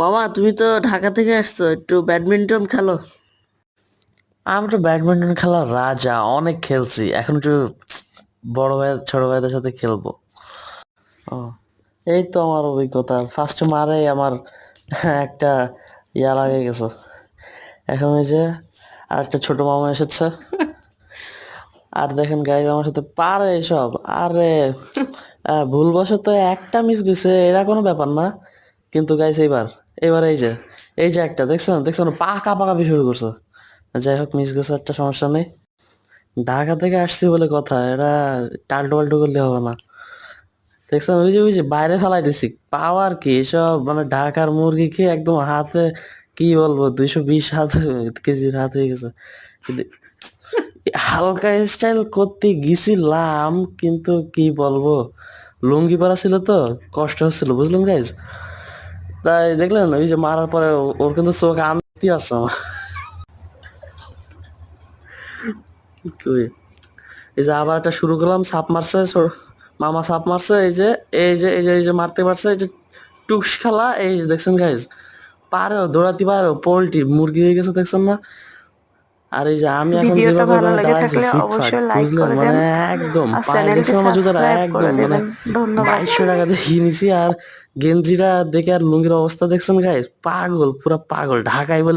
মামা তুমি তো ঢাকা থেকে আসছো, একটু ব্যাডমিন্টন খেলো। আমি তো ব্যাডমিন্টন খেলার রাজা, অনেক খেলছি। এখন একটু বড় ভাই ছোট ভাইদের সাথে খেলবো। ও, এই তো আমার অভিজ্ঞতা। ফার্স্ট মারে আমার একটা লাগে গেছে। এখন এই যে আর একটা ছোট মামা এসেছে, আর দেখেন গাইজ আমার সাথে পারে এসব। আরে ভুলবশত একটা মিস গেছে, এরা কোনো ব্যাপার না। কিন্তু গাইজ এবার এই যে একটা দেখছেন দেখছেন পাকা পাকা শুরু করছে। যাই হোক, মিস গেছে, একটা সমস্যা নেই। ঢাকা থেকে আসছি বলে কথা, এরা টাল্টো পাল্টো করলে হবে না। দেখছেন ওই যে বাইরে ফেলাই দিছি, পাওয়ার কি এসব, মানে ঢাকার মুরগি খেয়ে একদম হাতে, কি বলবো, 220 কেজির হাত হয়ে গেছে। কিন্তু হালকা স্টাইল করতে গেছিলাম, কিন্তু কি বলবো, লুঙ্গি পরা ছিল তো, কষ্ট হচ্ছিল, বুঝলেন গাইজ। তাই দেখলেন ওই যে মারার পরে ওর কিন্তু চোখ আনতে আছে আমার। কই, এই যে আবার একটা শুরু করলাম, সাপ মারছে মামা, সাপ মারছে, এই যে মারতে পারছে, এই যে টুকস খেলা, এই যে দেখছেন গাইজ, পারেও দৌড়াতে পারেও, পোল্ট্রি মুরগি হয়ে গেছে, দেখছেন না। আর এই যে আমি এখন ভিডিওটা যেভাবে ভালো মানে লেগে দাঁড়াইছি থাকলে ফিটফাট, অবশ্যই লাইক বুঝলেন, করে মানে দেন একদম আর পায়ে চ্যানেলটি দেখছেন আমার জুতাটা, সাবস্ক্রাইব করে একদম মানে দেবেন। ধন্যবাদ। 2200 টাকা দিয়ে কিনেছি। আর গেঞ্জিটা দেখে আর লুঙ্গির অবস্থা দেখছেন গাইজ, পাগল, পুরা পাগল, ঢাকায় বলে